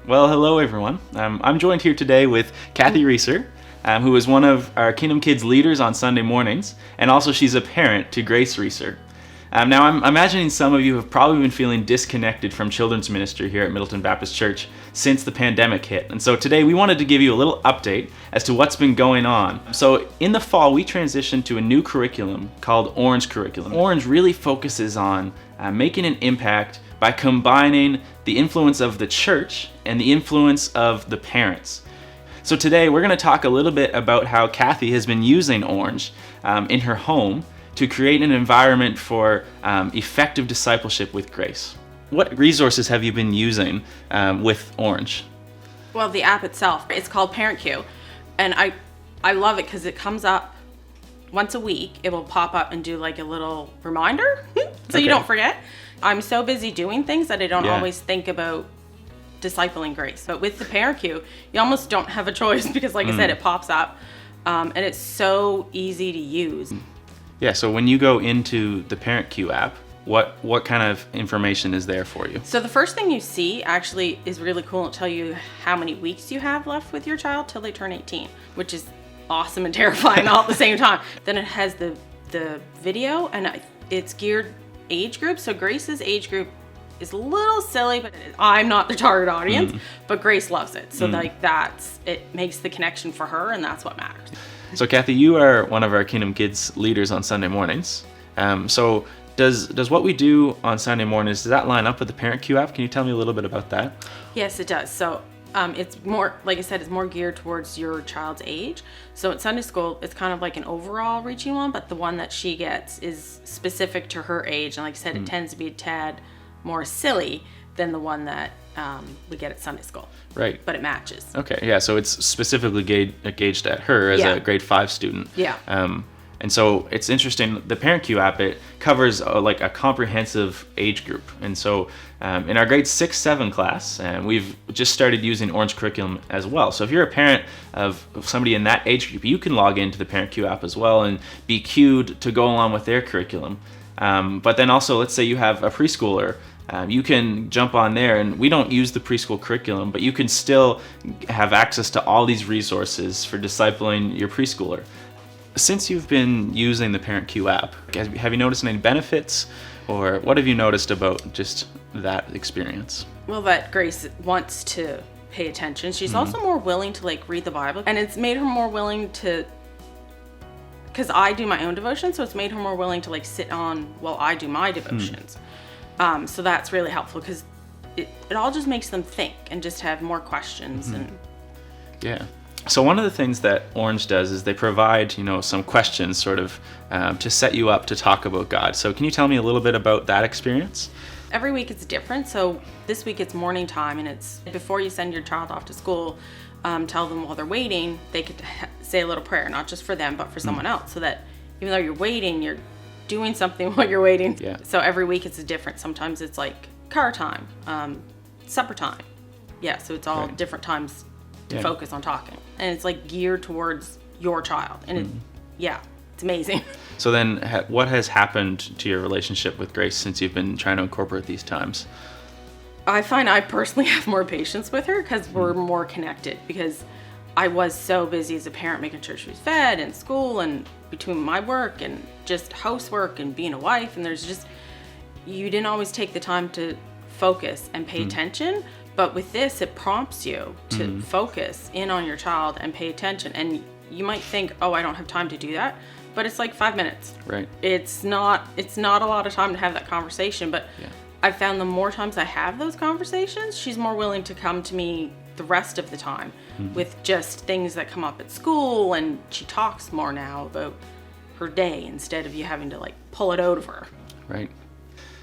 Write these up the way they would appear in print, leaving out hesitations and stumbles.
Well, hello everyone. I'm joined here today with Kathy Reesor, who is one of our Kingdom Kids leaders on Sunday mornings, and also she's a parent to Grace Reesor. Now, I'm imagining some of you have probably been feeling disconnected from children's ministry here at Middleton Baptist Church since the pandemic hit. And so today we wanted to give you a little update as to what's been going on. So in the fall, we transitioned to a new curriculum called Orange Curriculum. Orange really focuses on making an impact by combining the influence of the church and the influence of the parents. So today we're going to talk a little bit about how Kathy has been using Orange in her home to create an environment for effective discipleship with Grace. What resources have you been using with Orange? Well, the app itself, it's called Parent Queue, and I love it because it comes up once a week. It will pop up and do like a little reminder so you don't forget. I'm so busy doing things that I don't always think about discipling Grace. But with the Parent Queue, you almost don't have a choice because like I said, it pops up and it's so easy to use. Yeah, so when you go into the Parent Queue app, what kind of information is there for you? So the first thing you see actually is really cool. It'll tell you how many weeks you have left with your child till they turn 18, which is awesome and terrifying all at the same time. Then it has the video, and it's geared age group. So Grace's age group is a little silly, but I'm not the target audience, but Grace loves it. So it makes the connection for her, and that's what matters. So Kathy, you are one of our Kingdom Kids leaders on Sunday mornings. So does what we do on Sunday mornings, does that line up with the Parent Queue app? Can you tell me a little bit about that? Yes, it does. So it's more, like I said, it's more geared towards your child's age. So at Sunday school, it's kind of like an overall reaching one, but the one that she gets is specific to her age. And like I said, it tends to be a tad more silly than the one that we get at Sunday school. Right. But it matches. Okay, yeah, so it's specifically gauged at her as a grade 5 student. Yeah. And so it's interesting, the Parent Queue app, it covers like a comprehensive age group. And so in our grade 6-7 class, we've just started using Orange Curriculum as well. So if you're a parent of somebody in that age group, you can log into the Parent Queue app as well and be queued to go along with their curriculum. But then also, let's say you have a preschooler, you can jump on there, and we don't use the preschool curriculum, but you can still have access to all these resources for discipling your preschooler. Since you've been using the Parent Queue app, have you noticed any benefits, or what have you noticed about just that experience? Well, that Grace wants to pay attention. She's also more willing to like read the Bible, and it's made her more willing to, because I do my own devotion, so it's made her more willing to like sit on while I do my devotions. So that's really helpful because it all just makes them think and just have more questions. Yeah. So one of the things that Orange does is they provide, some questions sort of to set you up to talk about God. So can you tell me a little bit about that experience? Every week it's different. So this week it's morning time, and it's before you send your child off to school, tell them while they're waiting, they could say a little prayer, not just for them, but for someone else, so that even though you're waiting, you're doing something while you're waiting. Yeah. So every week it's different. Sometimes it's like car time, supper time. Yeah, so it's all different times to focus on talking. And it's like geared towards your child. And it's amazing. So then what has happened to your relationship with Grace since you've been trying to incorporate these times? I find I personally have more patience with her because we're more connected, because I was so busy as a parent making sure she was fed and school and between my work and just housework and being a wife, and you didn't always take the time to focus and pay attention. But with this, it prompts you to focus in on your child and pay attention. And you might think, oh, I don't have time to do that. But it's like 5 minutes. Right. It's not a lot of time to have that conversation. But I found the more times I have those conversations, she's more willing to come to me the rest of the time with just things that come up at school. And she talks more now about her day instead of you having to like pull it out of her. Right.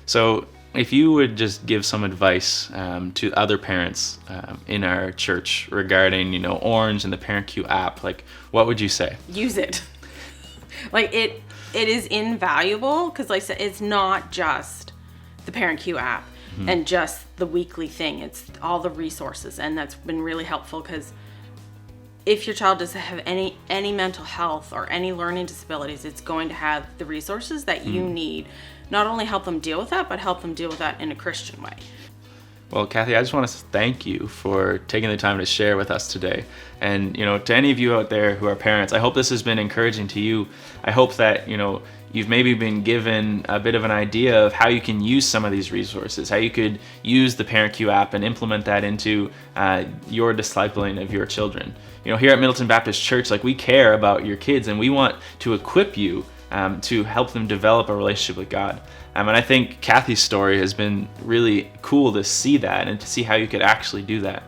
So if you would just give some advice to other parents in our church regarding, Orange and the Parent Queue app, like what would you say? Use it. Like it is invaluable because like I said, it's not just the Parent Queue app and just the weekly thing. It's all the resources, and that's been really helpful because if your child doesn't have any mental health or any learning disabilities, it's going to have the resources that you need. Not only help them deal with that, but help them deal with that in a Christian way. Well, Kathy, I just want to thank you for taking the time to share with us today. And, to any of you out there who are parents, I hope this has been encouraging to you. I hope that, you've maybe been given a bit of an idea of how you can use some of these resources, how you could use the ParentQ app and implement that into your discipling of your children. Here at Middleton Baptist Church, we care about your kids, and we want to equip you to help them develop a relationship with God. And I think Kathy's story has been really cool to see that and to see how you could actually do that.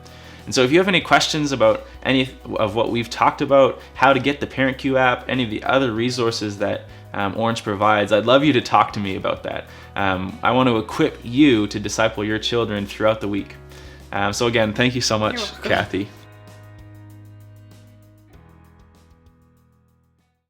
And so if you have any questions about any of what we've talked about, how to get the ParentQ app, any of the other resources that Orange provides, I'd love you to talk to me about that. I want to equip you to disciple your children throughout the week. So again, thank you so much, Kathy.